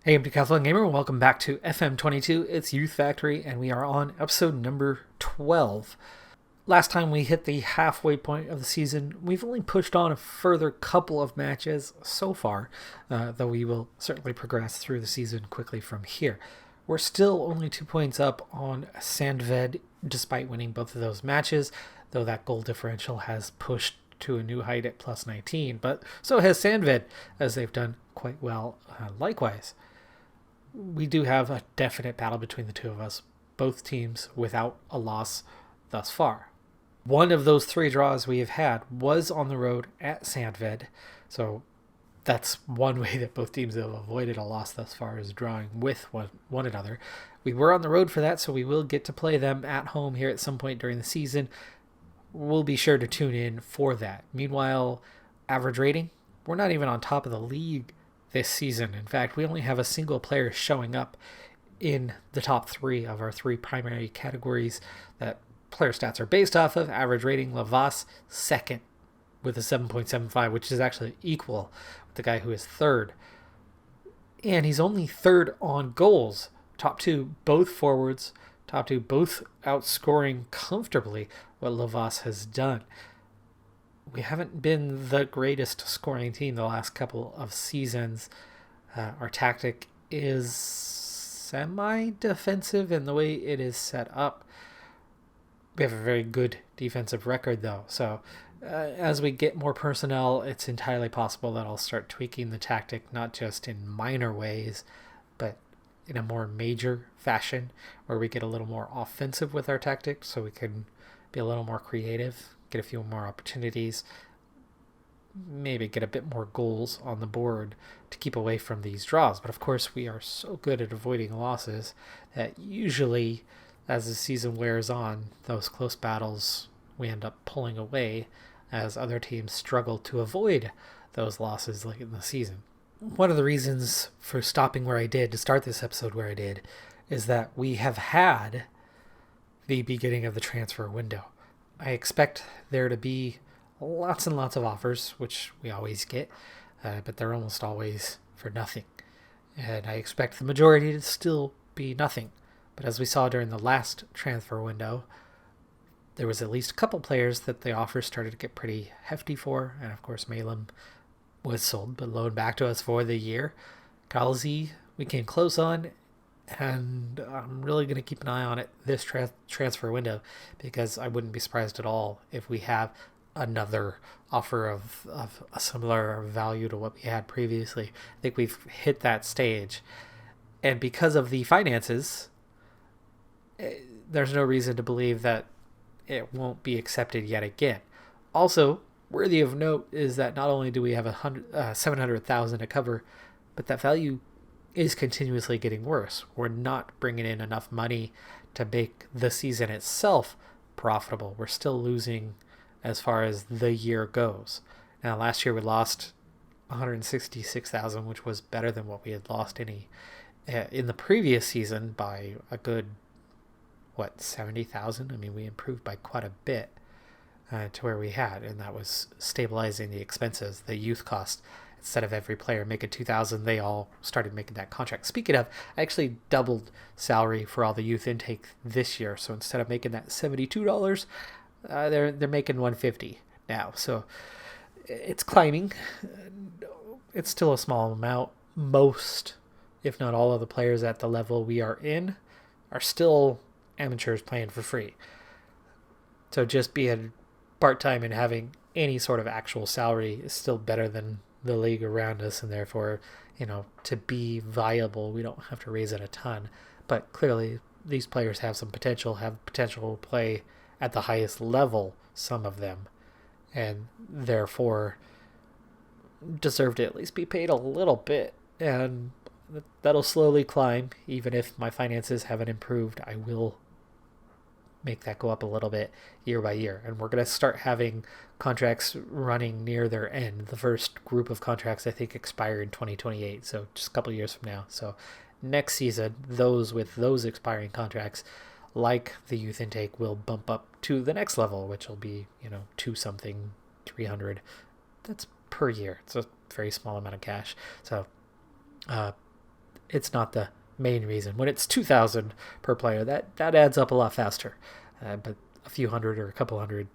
Hey, I'm Decathlon Gamer. Welcome back to FM22. It's Youth Factory, and we are on episode number 12. Last time we hit the halfway point of the season, we've only pushed on a further couple of matches so far, though we will certainly progress through the season quickly from here. We're still only 2 points up on Sandved, despite winning both of those matches, though that goal differential has pushed to a new height at plus 19, but so has Sandved, as they've done quite well likewise. We do have a definite battle between the two of us, both teams without a loss thus far. One of those 3 draws we have had was on the road at Sandved, so that's one way that both teams have avoided a loss thus far, is drawing with one another. We were on the road for that, so we will get to play them at home here at some point during the season. We'll be sure to tune in for that. Meanwhile, average rating, we're not even on top of the league this season. In fact, we only have a single player showing up in the top 3 of our 3 primary categories that player stats are based off of. Average rating, Lavas second with a 7.75, which is actually equal with the guy who is third. And he's only third on goals. Top 2, both forwards. Top 2, both outscoring comfortably what Lavas has done. We haven't been the greatest scoring team the last couple of seasons. Our tactic is semi-defensive in the way it is set up. We have a very good defensive record, though. So as we get more personnel, it's entirely possible that I'll start tweaking the tactic, not just in minor ways, but in a more major fashion, where we get a little more offensive with our tactic, so we can be a little more creative, get a few more opportunities, maybe get a bit more goals on the board to keep away from these draws. But of course, we are so good at avoiding losses that usually, as the season wears on, those close battles we end up pulling away as other teams struggle to avoid those losses late in the season. One of the reasons for stopping where I did, to start this episode where I did, is that we have had the beginning of the transfer window. I expect there to be lots and lots of offers, which we always get, but they're almost always for nothing. And I expect the majority to still be nothing. But as we saw during the last transfer window, there was at least a couple players that the offers started to get pretty hefty for. And of course, Malem was sold, but loaned back to us for the year. Galzi, we came close on, and I'm really going to keep an eye on it this transfer window, because I wouldn't be surprised at all if we have another offer of a similar value to what we had previously. I think we've hit that stage, and because of the finances, there's no reason to believe that it won't be accepted yet again. Also, worthy of note is that not only do we have 700,000 to cover, but that value is continuously getting worse. We're not bringing in enough money to make the season itself profitable. We're still losing as far as the year goes. Now, last year we lost 166,000, which was better than what we had lost in the previous season by a good 70,000. I mean, we improved by quite a bit to where we had, and that was stabilizing the expenses, the youth cost. Instead of every player making 2,000, they all started making that contract. Speaking of, I actually doubled salary for all the youth intake this year. So instead of making that $72, they're making $150 now. So it's climbing. It's still a small amount. Most, if not all, of the players at the level we are in are still amateurs playing for free. So just being part-time and having any sort of actual salary is still better than the league around us, and therefore, to be viable, we don't have to raise it a ton. But clearly, these players have potential to play at the highest level, some of them, and therefore deserve to at least be paid a little bit. And that'll slowly climb. Even if my finances haven't improved, I will make that go up a little bit year by year. And we're going to start having contracts running near their end. The first group of contracts, I think, expire in 2028, so just a couple of years from now. So next season, those with those expiring contracts, like the youth intake, will bump up to the next level, which will be, 300. That's per year. It's a very small amount of cash. So it's not the main reason. When it's 2,000 per player, that adds up a lot faster. But a few hundred or a couple hundred,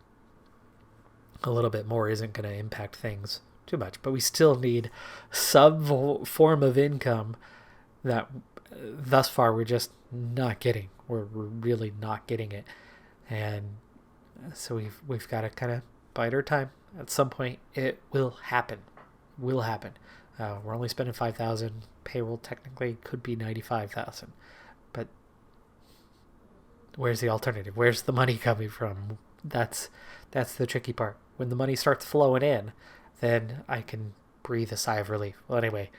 a little bit more, isn't going to impact things too much. But we still need some form of income that thus far we're just not getting. We're really not getting it. And so we've got to kind of bide our time. At some point, it will happen. We're only spending 5,000. Payroll technically could be 95,000, but where's the alternative? Where's the money coming from? That's the tricky part. When the money starts flowing in, then I can breathe a sigh of relief. Well, anyway,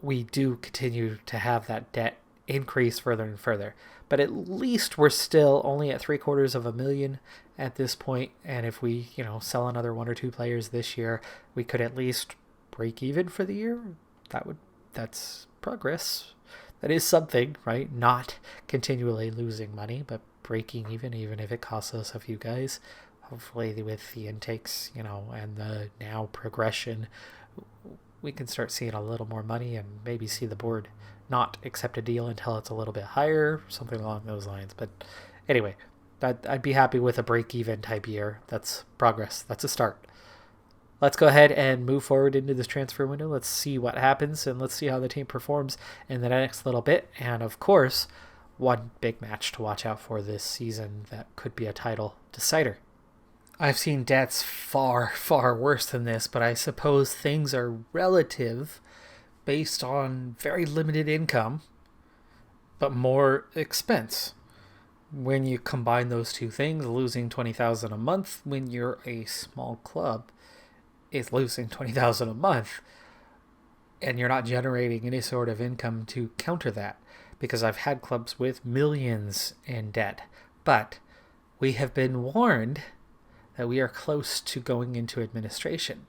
we do continue to have that debt increase further and further, but at least we're still only at $750,000 at this point. And if we, sell another 1 or 2 players this year, we could at least break even for the year. That's progress. That is something, right? Not continually losing money, but breaking even if it costs us a few guys. Hopefully with the intakes, and the now progression, we can start seeing a little more money and maybe see the board not accept a deal until it's a little bit higher, something along those lines. But anyway, I'd be happy with a break-even type year. That's progress. That's a start. Let's go ahead and move forward into this transfer window. Let's see what happens, and let's see how the team performs in the next little bit. And of course, one big match to watch out for this season that could be a title decider. I've seen debts far, far worse than this, but I suppose things are relative based on very limited income, but more expense. When you combine those two things, losing $20,000 a month when you're a small club is losing $20,000 a month, and you're not generating any sort of income to counter that, because I've had clubs with millions in debt, but we have been warned that we are close to going into administration.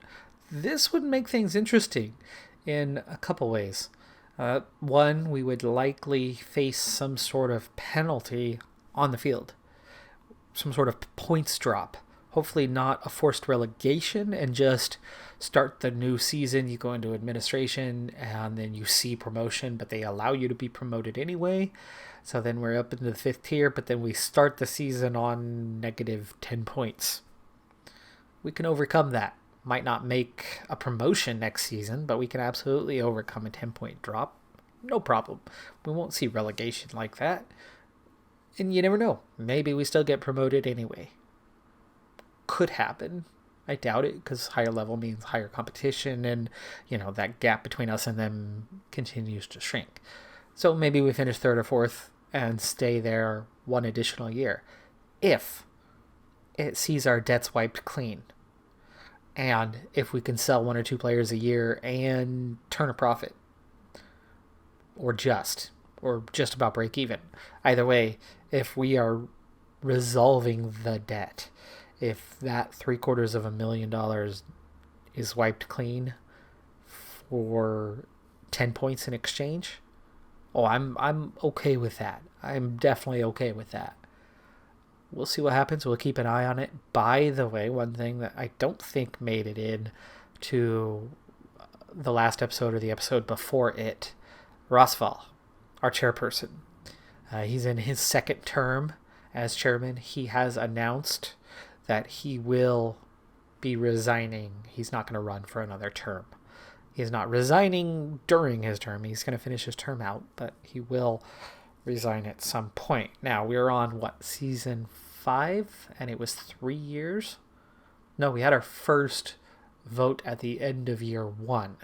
This would make things interesting in a couple ways. One, we would likely face some sort of penalty on the field, some sort of points drop. Hopefully not a forced relegation and just start the new season. You go into administration and then you see promotion, but they allow you to be promoted anyway. So then we're up into the 5th tier, but then we start the season on negative 10 points. We can overcome that. Might not make a promotion next season, but we can absolutely overcome a 10-point drop. No problem. We won't see relegation like that. And you never know. Maybe we still get promoted anyway. Could happen. I doubt it, because higher level means higher competition, and that gap between us and them continues to shrink. So maybe we finish 3rd or 4th and stay there one additional year, if it sees our debts wiped clean, and if we can sell 1 or 2 players a year and turn a profit, or just about break even. Either way, if we are resolving the debt, if that $750,000 is wiped clean for 10 points in exchange, I'm okay with that. I'm definitely okay with that. We'll see what happens. We'll keep an eye on it. By the way, one thing that I don't think made it in to the last episode or the episode before it, Rosval, our chairperson. He's in his 2nd term as chairman. He has announced that he will be resigning. He's not going to run for another term. He's not resigning during his term. He's going to finish his term out, but he will resign at some point. Now, we're on, season 5? And it was 3 years? No, we had our first vote at the end of year 1.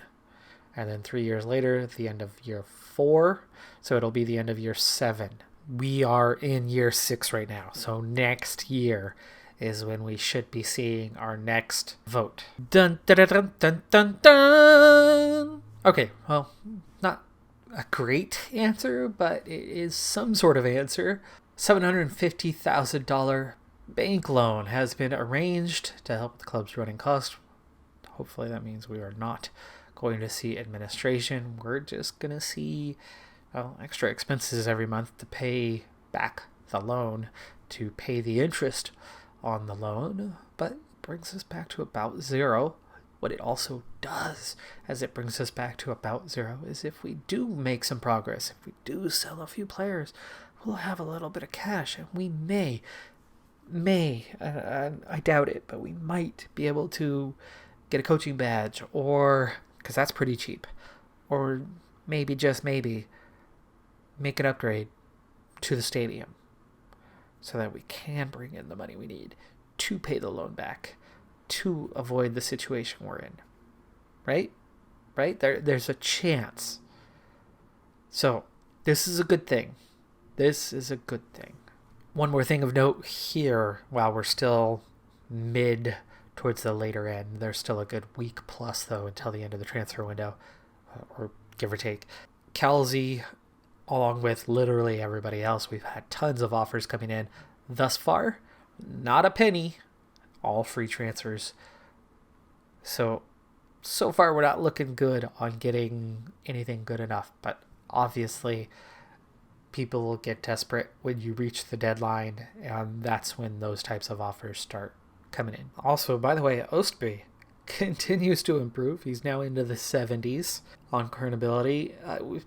And then 3 years later, at the end of year 4. So it'll be the end of year 7. We are in year 6 right now. So next year is when we should be seeing our next vote. Dun, dun, dun, dun, dun, dun, dun. Okay, well, not a great answer, but it is some sort of answer. $750,000 bank loan has been arranged to help the club's running costs. Hopefully that means we are not going to see administration. We're just going to see extra expenses every month to pay back the loan, to pay the interest on the loan, but brings us back to about 0. what it also does, as it brings us back to about zero, is if we do make some progress, if we do sell a few players, we'll have a little bit of cash, and we may, I doubt it, but we might be able to get a coaching badge, or, because that's pretty cheap, or maybe, just maybe, make an upgrade to the stadium so that we can bring in the money we need to pay the loan back, to avoid the situation we're in. Right? There's a chance. So, this is a good thing. One more thing of note here, while we're still mid towards the later end, there's still a good week plus, though, until the end of the transfer window, or give or take. Calzi, along with literally everybody else, we've had tons of offers coming in thus far. Not a penny. All free transfers. So far we're not looking good on getting anything good enough. But obviously, people will get desperate when you reach the deadline, and that's when those types of offers start coming in. Also, by the way, Ostby continues to improve. He's now into the 70s on current ability.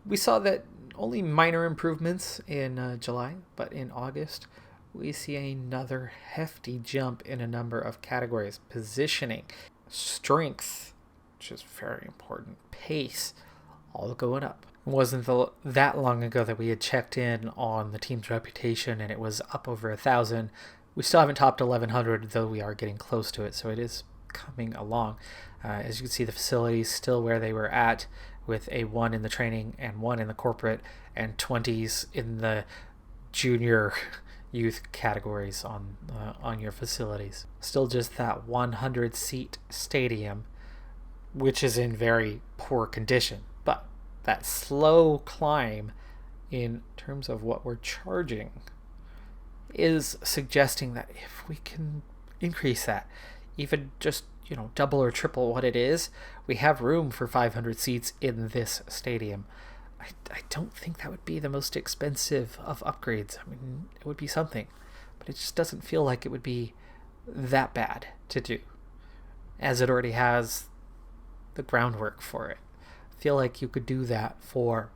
We saw that only minor improvements in July, but in August we see another hefty jump in a number of categories. Positioning, strength, which is very important, pace, all going up. It wasn't that long ago that we had checked in on the team's reputation, and it was up over 1,000. We still haven't topped 1,100, though we are getting close to it, so it is coming along. As you can see, the facilities still where they were at, with a 1 in the training and 1 in the corporate, and 20s in the junior youth categories on your facilities. Still just that 100-seat stadium, which is in very poor condition. But that slow climb in terms of what we're charging is suggesting that if we can increase that, even just double or triple what it is, we have room for 500 seats in this stadium. I don't think that would be the most expensive of upgrades. I mean, it would be something, but it just doesn't feel like it would be that bad to do, as it already has the groundwork for it. I feel like you could do that for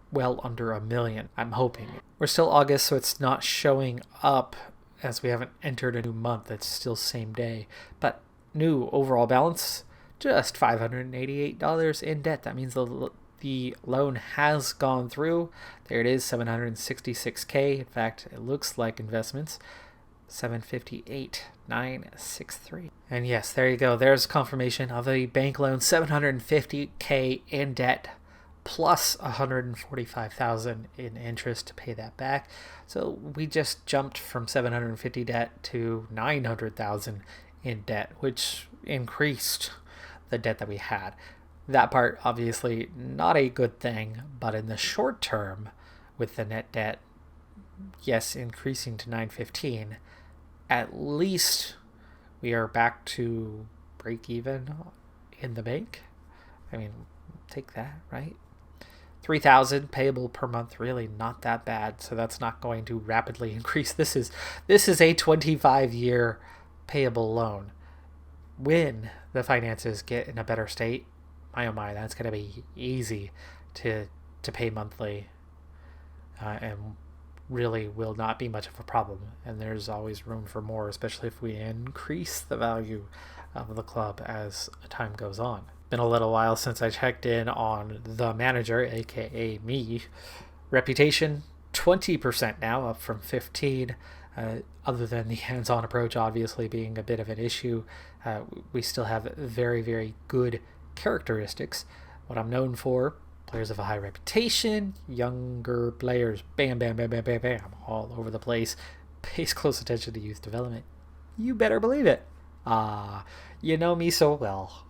well under $1 million, I'm hoping. We're still August, so it's not showing up, as we haven't entered a new month. It's still same day, but new overall balance, just $588 in debt. That means the loan has gone through. There it is, $766K. In fact, it looks like investments, $758,963. And yes, there you go. There's confirmation of a bank loan, $750K in debt, plus $145,000 in interest to pay that back. So we just jumped from $750 debt to $900,000 in debt, which increased the debt that we had. That part, obviously, not a good thing, but in the short term, with the net debt, yes, increasing to $915, at least we are back to break even in the bank. I mean, take that, right? $3,000 payable per month, really not that bad, so that's not going to rapidly increase. This is a 25-year payable loan. When the finances get in a better state, my oh my, that's going to be easy to pay monthly, and really will not be much of a problem. And there's always room for more, especially if we increase the value of the club as time goes on. Been a little while since I checked in on the manager, aka me. Reputation, 20% now, up from 15%. Other than the hands-on approach obviously being a bit of an issue, we still have very, very good characteristics. What I'm known for: players of a high reputation, younger players, bam, bam, bam, bam, bam, bam, all over the place, pays close attention to youth development. You better believe it. You know me so well.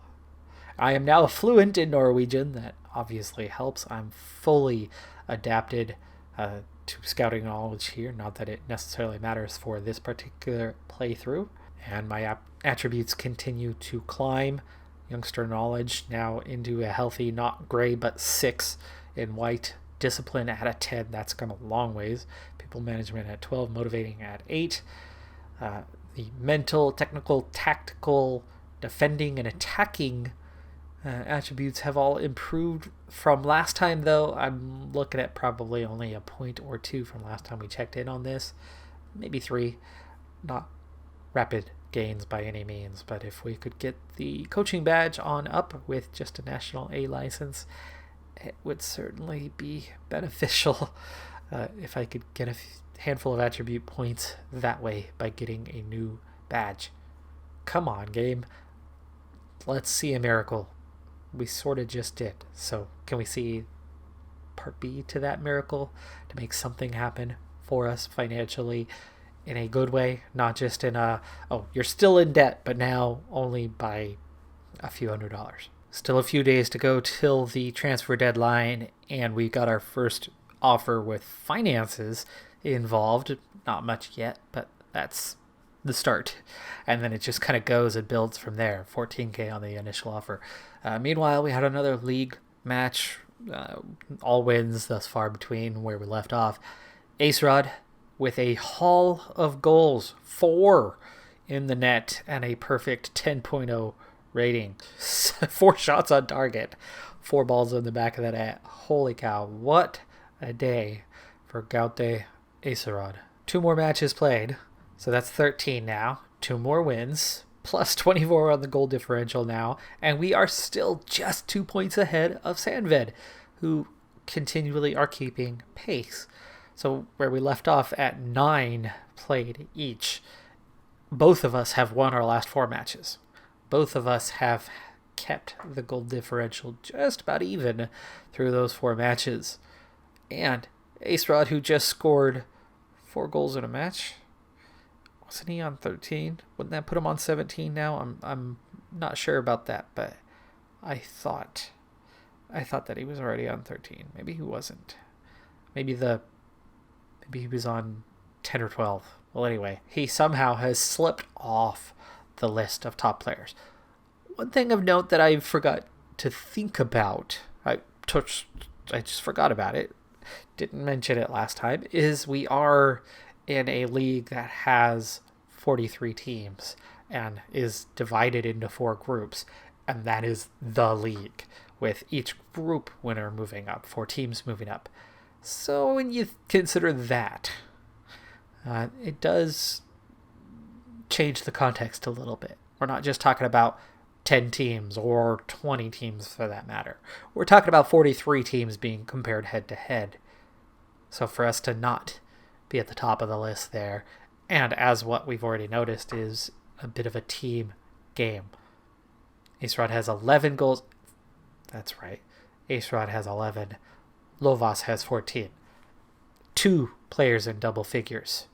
I am now fluent in Norwegian. That obviously helps. I'm fully adapted to scouting knowledge here. Not that it necessarily matters for this particular playthrough. And my attributes continue to climb. Youngster knowledge now into a healthy, not gray, but 6 in white. Discipline at a 10. That's gone a long ways. People management at 12. Motivating at 8. The mental, technical, tactical, defending, and attacking Attributes have all improved from last time, though. I'm looking at probably only a point or two from last time we checked in on this. Maybe 3. Not rapid gains by any means, but if we could get the coaching badge on up with just a national A license, it would certainly be beneficial if I could get a handful of attribute points that way by getting a new badge. Come on, game. Let's see a miracle. We sort of just did. So can we see part B to that miracle to make something happen for us financially in a good way, not just in a, oh, you're still in debt, but now only by a few $100s. Still a few days to go till the transfer deadline, and we got our first offer with finances involved. Not much yet, but that's the start. And then it just kind of goes and builds from there. 14K on the initial offer. Meanwhile, we had another league match, all wins thus far between where we left off. Ace Rod with a haul of goals, 4 in the net, and a perfect 10.0 rating. 4 shots on target, 4 balls in the back of that net. Holy cow, what a day for Gaute Acerod. 2 more matches played, so that's 13 now. 2 more wins, plus 24 on the goal differential now, and we are still just 2 points ahead of Sandved, who continually are keeping pace. So where we left off at 9 played each, both of us have won our last 4 matches. Both of us have kept the goal differential just about even through those 4 matches. And Ace Rod, who just scored 4 goals in a match, wasn't he on 13? Wouldn't that put him on 17 now? I'm not sure about that, but I thought that he was already on 13. Maybe he wasn't. Maybe he was on 10 or 12. Well, anyway, he somehow has slipped off the list of top players. One thing of note that I forgot to think about, I just forgot about it, didn't mention it last time, is we are in a league that has 43 teams and is divided into 4 groups, and that is the league, with each group winner moving up, 4 teams moving up. So when you consider that, it does change the context a little bit. We're not just talking about 10 teams or 20 teams for that matter. We're talking about 43 teams being compared head to head. So for us to not be at the top of the list there, and as what we've already noticed is a bit of a team game. Ace Rod has 11 goals. That's right. Ace Rod has 11. Lovas has 14. 2 players in double figures.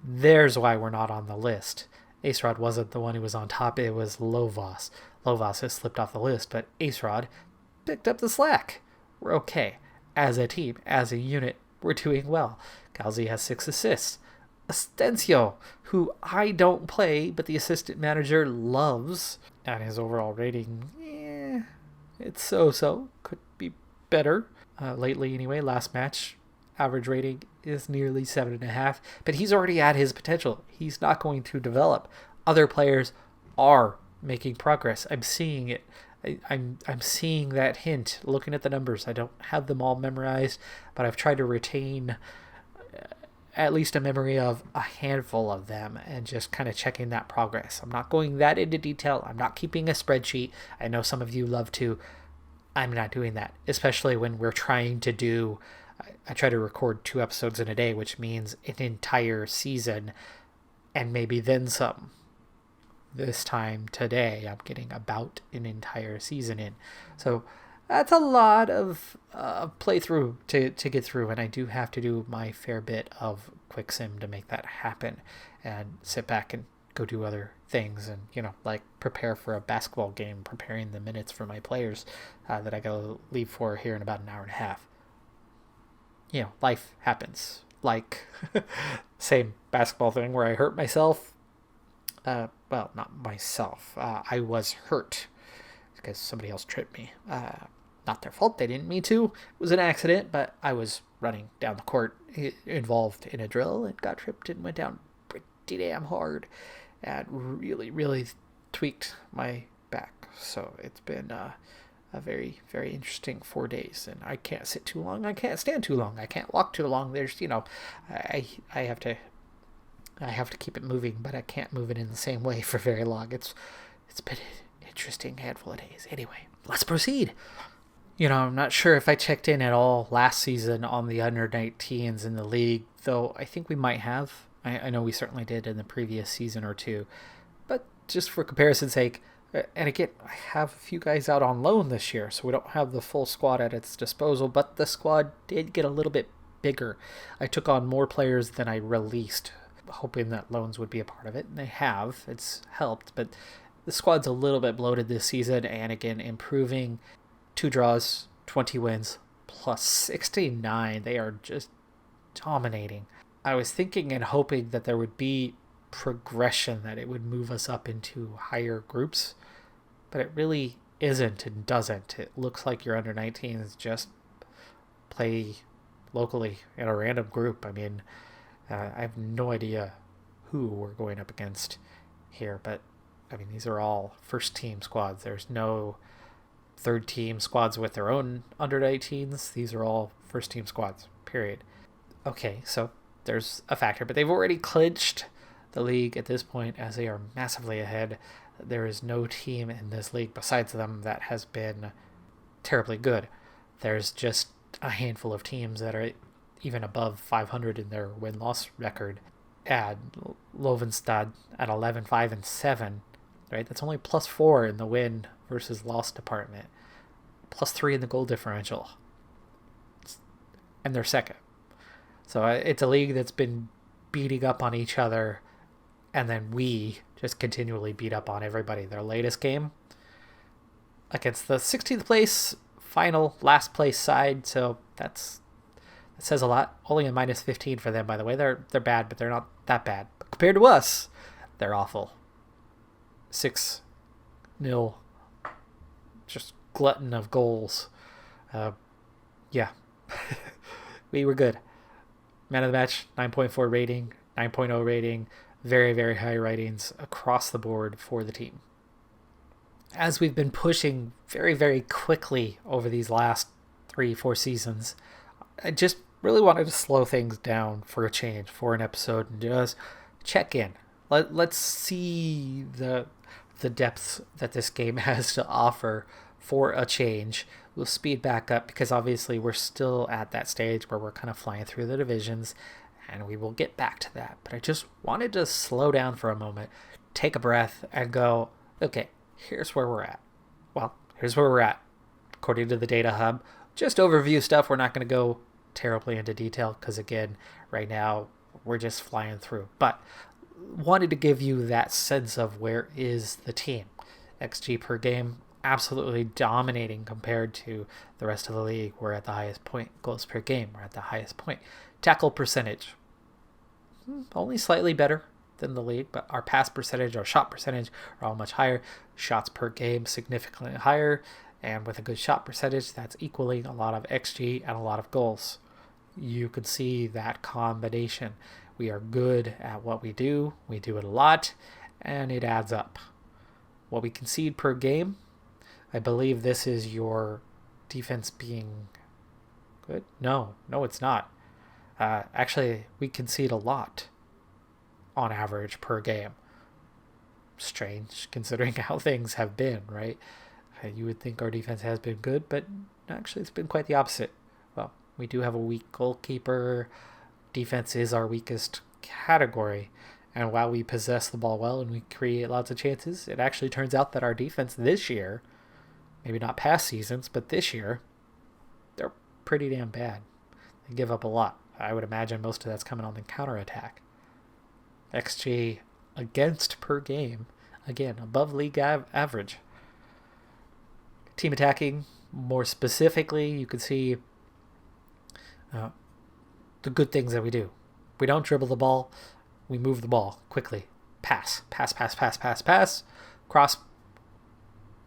There's why we're not on the list. Ace Rod wasn't the one who was on top. It was Lovas. Lovas has slipped off the list, but Ace Rod picked up the slack. We're okay. As a team, as a unit, we're doing well. Galzi has 6 assists. Astencio, who I don't play, but the assistant manager loves, and his overall rating, it's so-so. Could be better. Lately, anyway, last match, average rating is nearly 7.5, but he's already at his potential. He's not going to develop. Other players are making progress. I'm seeing it. I'm seeing that hint, looking at the numbers. I don't have them all memorized, but I've tried to retain at least a memory of a handful of them and just kind of checking that progress. I'm not going that into detail. I'm not keeping a spreadsheet. I know some of you love to. I'm not doing that, especially when we're trying to do, I try to record 2 episodes in a day, which means an entire season and maybe then some. This time today, I'm getting about an entire season in. So that's a lot of playthrough to get through, and I do have to do my fair bit of quick sim to make that happen and sit back and go do other things and, like prepare for a basketball game, preparing the minutes for my players that I gotta leave for here in about an hour and a half. Life happens. Like, same basketball thing where I hurt myself. Well, not myself. I was hurt because somebody else tripped me. Not their fault. They didn't mean to. It was an accident, but I was running down the court involved in a drill and got tripped and went down pretty damn hard and really, really tweaked my back. So it's been a very, very interesting 4 days, and I can't sit too long. I can't stand too long. I can't walk too long. There's, I have to keep it moving, but I can't move it in the same way for very long. It's been an interesting handful of days. Anyway, let's proceed. I'm not sure if I checked in at all last season on the under 19s in the league, though I think we might have. I know we certainly did in the previous season or two. But just for comparison's sake, and again, I have a few guys out on loan this year, so we don't have the full squad at its disposal, but the squad did get a little bit bigger. I took on more players than I released, hoping that loans would be a part of it, and they have. It's helped, but the squad's a little bit bloated this season, and again, improving. 2 draws, 20 wins, plus 69. They are just dominating. I was thinking and hoping that there would be progression, that it would move us up into higher groups, but it really isn't and doesn't. It looks like your under 19s just play locally in a random group. I mean, I have no idea who we're going up against here, but I mean, these are all first team squads. There's no third team squads with their own under 19s. These are all first team squads, period. Okay, so there's a factor, but they've already clinched the league at this point as they are massively ahead. There is no team in this league besides them that has been terribly good. There's just a handful of teams that are even above 500 in their win-loss record. Add Lovenstad at 11-5-7, right? That's only +4 in the win versus loss department, +3 in the goal differential, and they're second. So it's a league that's been beating up on each other, and then we just continually beat up on everybody. Their latest game against the 16th place final last place side, so that says a lot. Only a -15 for them, by the way. They're bad, but they're not that bad. But compared to us, they're awful. 6-0, just glutton of goals. Yeah, we were good. Man of the match, 9.4 rating, 9.0 rating, very, very high ratings across the board for the team. As we've been pushing very, very quickly over these last 3-4 seasons, I just really wanted to slow things down for a change, for an episode, and just check in. Let's see the depths that this game has to offer for a change. We'll speed back up because obviously we're still at that stage where we're kind of flying through the divisions, and we will get back to that. But I just wanted to slow down for a moment, take a breath, and go, okay, here's where we're at. Well, here's where we're at, according to the Data Hub. Just overview stuff. We're not going to go terribly into detail because, again, right now we're just flying through. But wanted to give you that sense of where is the team. XG per game, absolutely dominating compared to the rest of the league. We're at the highest point. Goals per game, we're at the highest point. Tackle percentage, only slightly better than the league, but our pass percentage, our shot percentage are all much higher. Shots per game, significantly higher. And with a good shot percentage, that's equaling a lot of XG and a lot of goals. You can see that combination. We are good at what we do. We do it a lot, and it adds up. What we concede per game, I believe this is your defense being good. No, it's not. Actually, we concede a lot on average per game. Strange, considering how things have been, right? You would think our defense has been good, but actually it's been quite the opposite. Well, we do have a weak goalkeeper. Defense is our weakest category. And while we possess the ball well and we create lots of chances, it actually turns out that our defense this year, maybe not past seasons, but this year, they're pretty damn bad. They give up a lot. I would imagine most of that's coming on the counterattack. XG against per game, again, above league average. Team attacking, more specifically, you can see the good things that we do. We don't dribble the ball. We move the ball quickly. Pass. Cross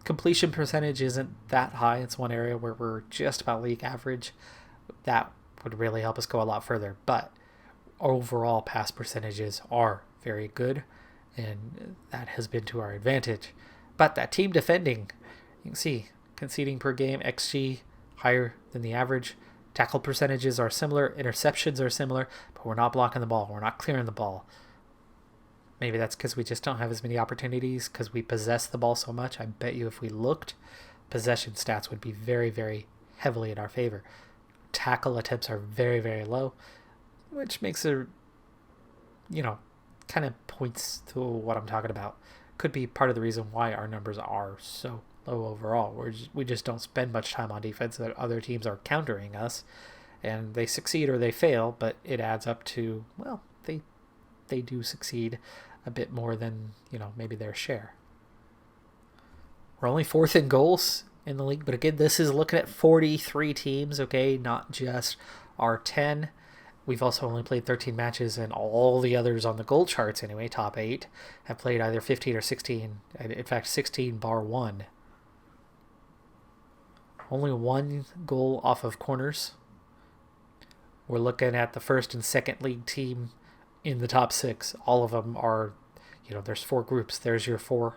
completion percentage isn't that high. It's one area where we're just about league average. That would really help us go a lot further. But overall pass percentages are very good, and that has been to our advantage. But that team defending You can see conceding per game, XG, higher than the average. Tackle percentages are similar. Interceptions are similar, but we're not blocking the ball. We're not clearing the ball. Maybe that's because we just don't have as many opportunities because we possess the ball so much. I bet you if we looked, possession stats would be very, very heavily in our favor. Tackle attempts are very, very low, which makes it, kind of points to what I'm talking about. Could be part of the reason why our numbers are so low overall. We just don't spend much time on defense. That other teams are countering us, and they succeed or they fail, but it adds up to, well, they do succeed a bit more than, maybe their share. We're only fourth in goals in the league, but again, this is looking at 43 teams, okay, not just our 10. We've also only played 13 matches, and all the others on the goal charts anyway, top 8, have played either 15 or 16. In fact, 16 bar 1. Only 1 goal off of corners. We're looking at the first and second league team in the top 6. All of them are, there's 4 groups. There's your 4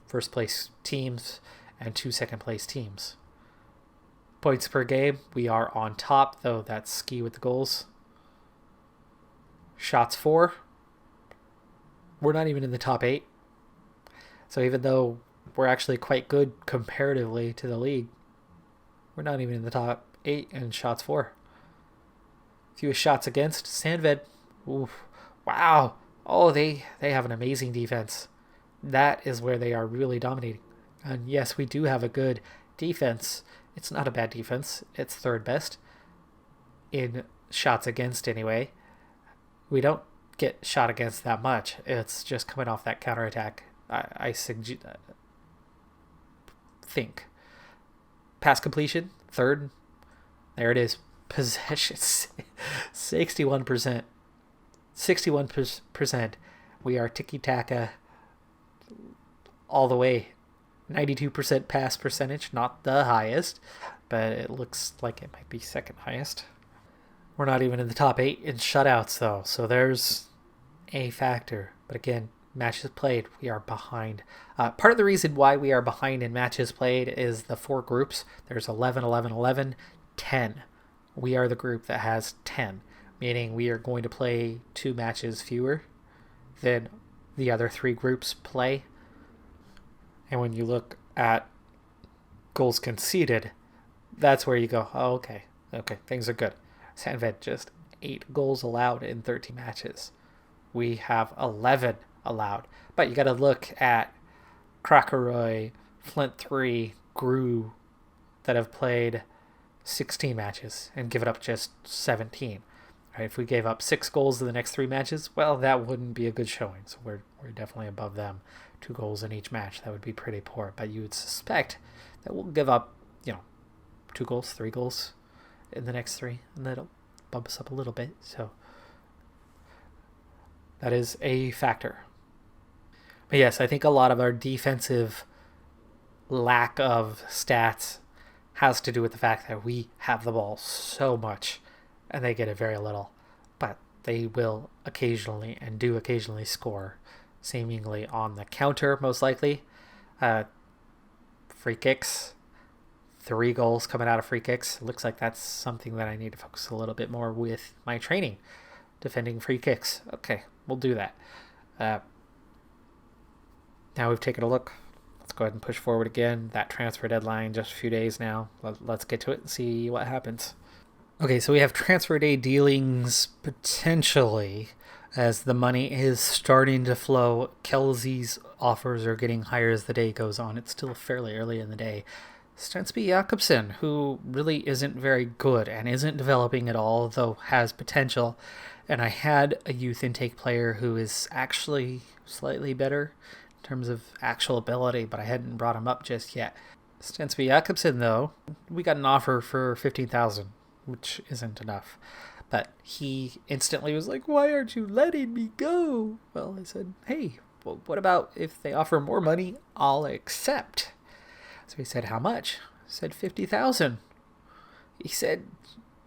first place teams and 2 second place teams. Points per game, we are on top, though that's ski with the goals. Shots for, we're not even in the top 8. So even though we're actually quite good comparatively to the league, we're not even in the top 8 in shots for. Fewest shots against, Sandved. Oof. Wow. Oh, they have an amazing defense. That is where they are really dominating. And yes, we do have a good defense. It's not a bad defense. It's third best in shots against anyway. We don't get shot against that much. It's just coming off that counterattack. I think. Pass completion, third. There it is. Possession, 61%. 61%. We are tiki-taka all the way. 92% pass percentage, not the highest, but it looks like it might be second highest. We're not even in the top 8 in shutouts, though, so there's a factor. But again, matches played, we are behind. Part of the reason why we are behind in matches played is the 4 groups. There's 11, 11, 11, 10. We are the group that has 10, meaning we are going to play 2 matches fewer than the other 3 groups play. And when you look at goals conceded, that's where you go, oh, okay, things are good. Sandved just 8 goals allowed in 13 matches. We have 11 allowed. But you got to look at Crockeroy, Flint 3, Gru that have played 16 matches and given up just 17. Right, if we gave up 6 goals in the next 3 matches, well, that wouldn't be a good showing. So we're definitely above them. 2 goals in each match. That would be pretty poor. But you would suspect that we'll give up, 2 goals, 3 goals in the next 3, and that'll bump us up a little bit. So that is a factor. But yes, I think a lot of our defensive lack of stats has to do with the fact that we have the ball so much and they get it very little. But they will occasionally and do occasionally score, seemingly on the counter, most likely. Free kicks, 3 goals coming out of free kicks. It looks like that's something that I need to focus a little bit more with my training, defending free kicks. Okay, we'll do that. Now we've taken a look. Let's go ahead and push forward again. That transfer deadline, just a few days now. Let's get to it and see what happens. Okay, so we have transfer day dealings potentially as the money is starting to flow. Kelsey's offers are getting higher as the day goes on. It's still fairly early in the day. Stensby Jakobsen, who really isn't very good and isn't developing at all, though has potential. And I had a youth intake player who is actually slightly better in terms of actual ability, but I hadn't brought him up just yet. Stensby Jakobsen, though, we got an offer for $15,000, which isn't enough. But he instantly was like, "Why aren't you letting me go?" Well, I said, "Hey, well, what about if they offer more money? I'll accept." So he said, "How much?" I said, $50,000. He said,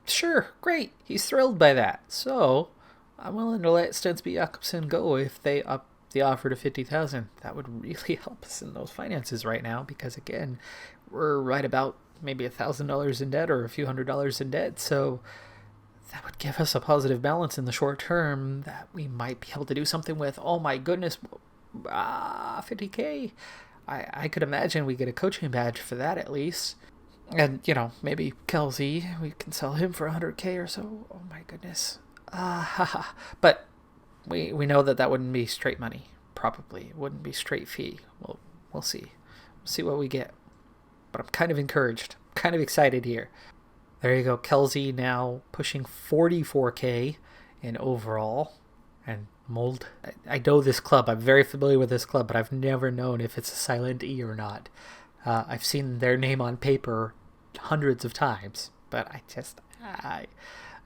"Sure, great." He's thrilled by that. So I'm willing to let Stensby Jakobsen go if they up the offer to 50,000. That would really help us in those finances right now, because again, we're right about maybe $1,000 in debt or a few $100s in debt. So that would give us a positive balance in the short term that we might be able to do something with. Oh my goodness, 50K. I could imagine we get a coaching badge for that at least. And, maybe Kelsey, we can sell him for 100K or so. Oh my goodness. But we know that wouldn't be straight money. Probably. It wouldn't be straight fee. We'll see. We'll see what we get. But I'm kind of encouraged. Kind of excited here. There you go. Kelsey now pushing 44K in overall. And Mold. I know this club. I'm very familiar with this club, but I've never known if it's a silent E or not. I've seen their name on paper hundreds of times, but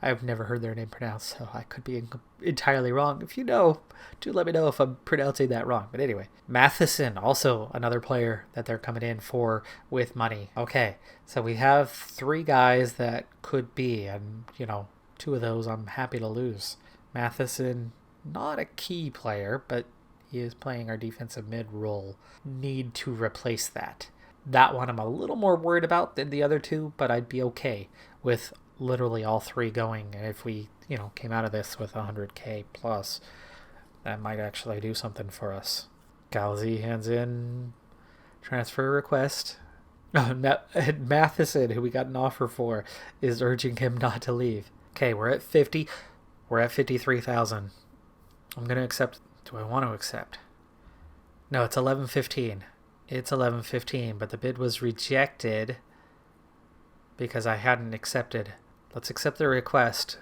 I've never heard their name pronounced, so I could be entirely wrong. If you know, do let me know if I'm pronouncing that wrong. But anyway, Matheson, also another player that they're coming in for with money. Okay, so we have 3 guys that could be, and 2 of those I'm happy to lose. Matheson, not a key player, but he is playing our defensive mid role. Need to replace that. That one I'm a little more worried about than the other 2, but I'd be okay with literally all 3 going. And if we, came out of this with 100K plus, that might actually do something for us. Galzi hands in transfer request. Matheson, who we got an offer for, is urging him not to leave. Okay, we're at 50. We're at 53,000. I'm going to accept. Do I want to accept? No, it's 11:15. It's 11:15, but the bid was rejected because I hadn't accepted. Let's accept the request,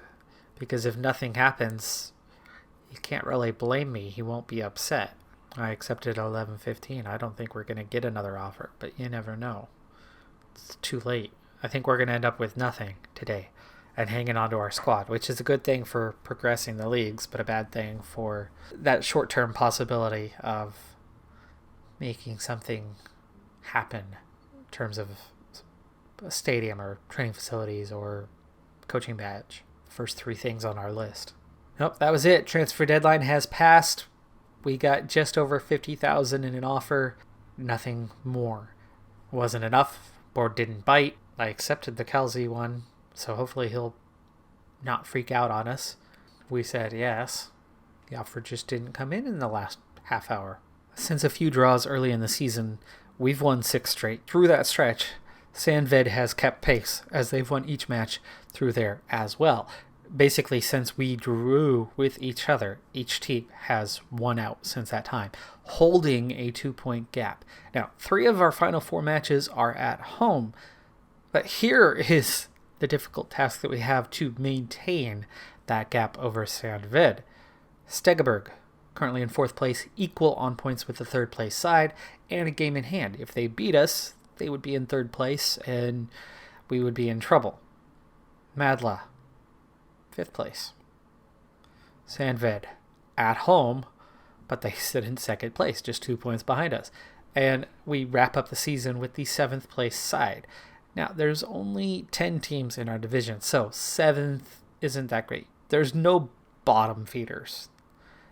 because if nothing happens, you can't really blame me. He won't be upset. I accepted 11:15. I don't think we're going to get another offer, but you never know. It's too late. I think we're going to end up with nothing today and hanging on to our squad, which is a good thing for progressing the leagues, but a bad thing for that short-term possibility of making something happen in terms of a stadium or training facilities or coaching badge. First 3 things on our list. Nope, that was it. Transfer deadline has passed. We got just over 50,000 in an offer. Nothing more. Wasn't enough. Board didn't bite. I accepted the Kelsey one, so hopefully he'll not freak out on us. We said yes. The offer just didn't come in the last half hour. Since a few draws early in the season, we've won 6 straight. Through that stretch, Sandved has kept pace, as they've won each match through there as well. Basically, since we drew with each other, each team has won out since that time, holding a 2-point gap. Now, 3 of our final 4 matches are at home, but here is the difficult task that we have to maintain that gap over Sandved. Stegeberg, currently in 4th place, equal on points with the 3rd place side, and a game in hand. If they beat us, they would be in 3rd place, and we would be in trouble. Madla, 5th place. Sandved, at home, but they sit in 2nd place, just 2 points behind us. And we wrap up the season with the 7th place side. Now, there's only 10 teams in our division, so 7th isn't that great. There's no bottom feeders.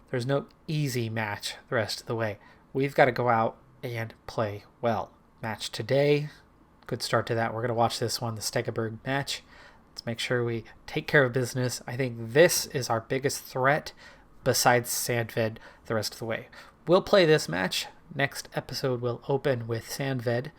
There's no easy match the rest of the way. We've got to go out and play well. Match today. Good start to that. We're going to watch this one, the Stegeberg match. Let's make sure we take care of business. I think this is our biggest threat besides Sandved the rest of the way. We'll play this match. Next episode will open with Sandved. And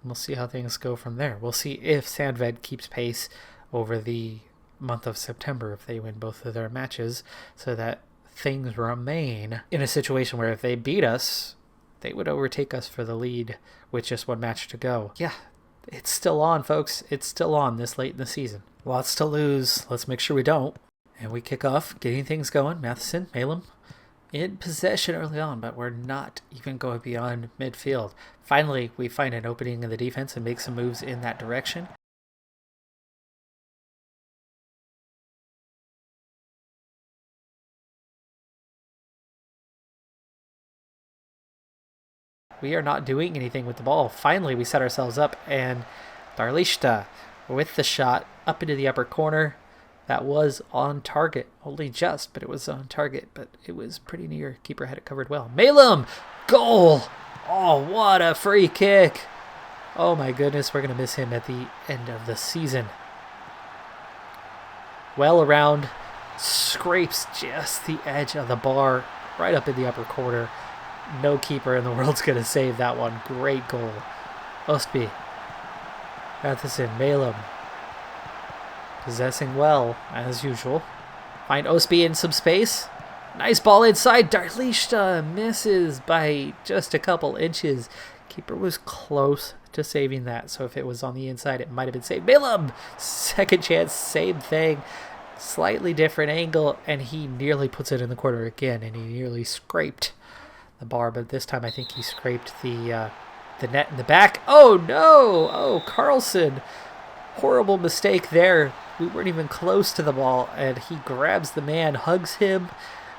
we'll see how things go from there. We'll see if Sandved keeps pace over the month of September if they win both of their matches, so that things remain in a situation where if they beat us, they would overtake us for the lead with just 1 match to go. Yeah, it's still on, folks. It's still on this late in the season. Lots to lose. Let's make sure we don't. And we kick off, getting things going. Matheson, Malem, in possession early on, but we're not even going beyond midfield. Finally, we find an opening in the defense and make some moves in that direction. We are not doing anything with the ball. Finally, we set ourselves up, and Darlishta with the shot up into the upper corner. That was on target. Only just, but it was on target. But it was pretty near. Keeper had it covered well. Malum! Goal! Oh, what a free kick! Oh my goodness, we're going to miss him at the end of the season. Well around. Scrapes just the edge of the bar. Right up in the upper corner. No keeper in the world's going to save that one. Great goal. Ostby. Matheson. Malum. Possessing well, as usual. Find Ostby in some space. Nice ball inside. Darlishta misses by just a couple inches. Keeper was close to saving that, so if it was on the inside, it might have been saved. Malum! Second chance, same thing. Slightly different angle, and he nearly puts it in the corner again, and he nearly scraped the bar, but this time I think he scraped the net in the back. Oh, no! Oh, Carlson. Horrible mistake there. We weren't even close to the ball, and he grabs the man, hugs him,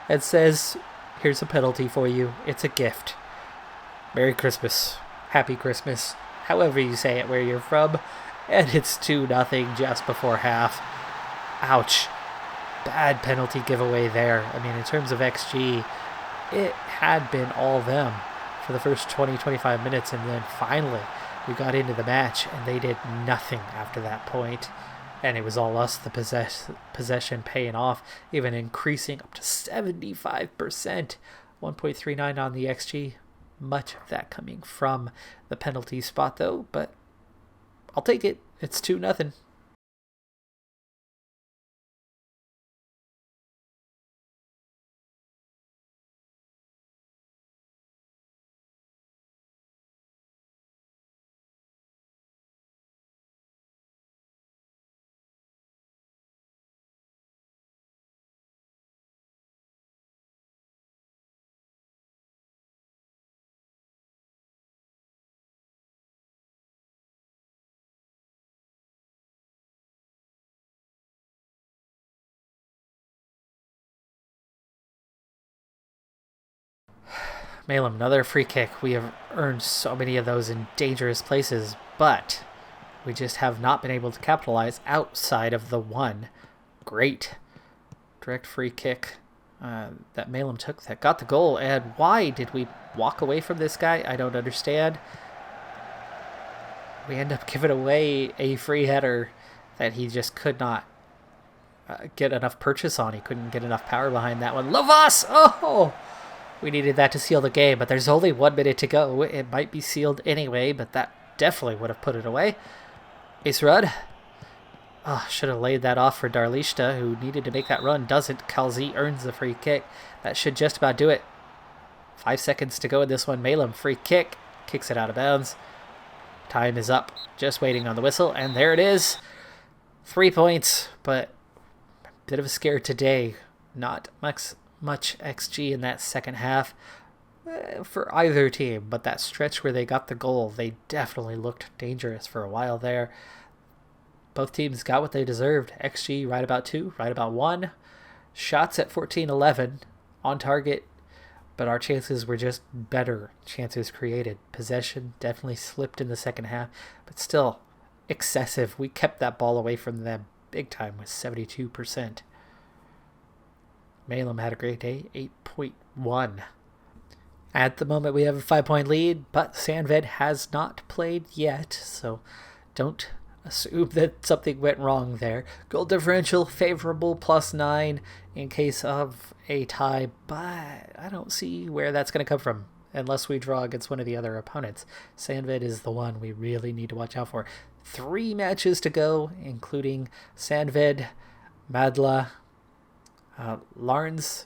and says, here's a penalty for you. It's a gift. Merry Christmas. Happy Christmas. However you say it where you're from. And it's 2-0 just before half. Ouch. Bad penalty giveaway there. I mean, in terms of XG, it had been all them for the first 20-25 minutes, and then finally we got into the match, and they did nothing after that point. And it was all us, the possession paying off, even increasing up to 75%. 1.39 on the XG. Much of that coming from the penalty spot, though, but I'll take it. It's 2-0. Malum, another free kick. We have earned so many of those in dangerous places, but we just have not been able to capitalize outside of the one. Great direct free kick that Malum took that got the goal. And why did we walk away from this guy? I don't understand. We end up giving away a free header that he just could not get enough purchase on. He couldn't get enough power behind that one. Lavas! Oh! We needed that to seal the game, but there's only 1 minute to go. It might be sealed anyway, but that definitely would have put it away. Isrud. Oh, should have laid that off for Darlishta, who needed to make that run. Doesn't. Kalzi earns the free kick. That should just about do it. 5 seconds to go in this one. Malum, free kick. Kicks it out of bounds. Time is up. Just waiting on the whistle, and there it is. 3 points, but a bit of a scare today. Not much XG in that second half for either team, but that stretch where they got the goal, they definitely looked dangerous for a while there. Both teams got what they deserved. XG right about 2, right about 1. Shots at 14-11 on target, but our chances were just better chances created. Possession definitely slipped in the second half, but still excessive. We kept that ball away from them big time with 72%. Malum had a great day, 8.1. At the moment, we have a 5-point lead, but Sandved has not played yet, so don't assume that something went wrong there. Goal differential favorable, +9 in case of a tie, but I don't see where that's going to come from unless we draw against one of the other opponents. Sandved is the one we really need to watch out for. 3 matches to go, including Sandved, Madla, Larns.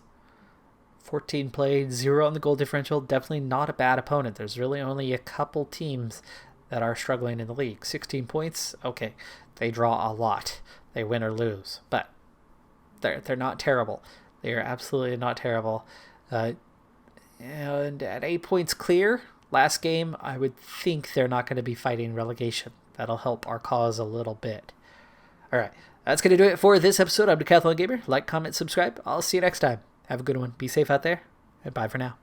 14 played, 0 on the goal differential. Definitely not a bad opponent. There's really only a couple teams that are struggling in the league. 16 points, okay. They draw a lot. They win or lose, but they're not terrible. They are absolutely not terrible. And at 8 points clear, last game, I would think they're not going to be fighting relegation. That'll help our cause a little bit. All right, that's going to do it for this episode. I'm Decathlon Gamer. Like, comment, subscribe. I'll see you next time. Have a good one. Be safe out there, and bye for now.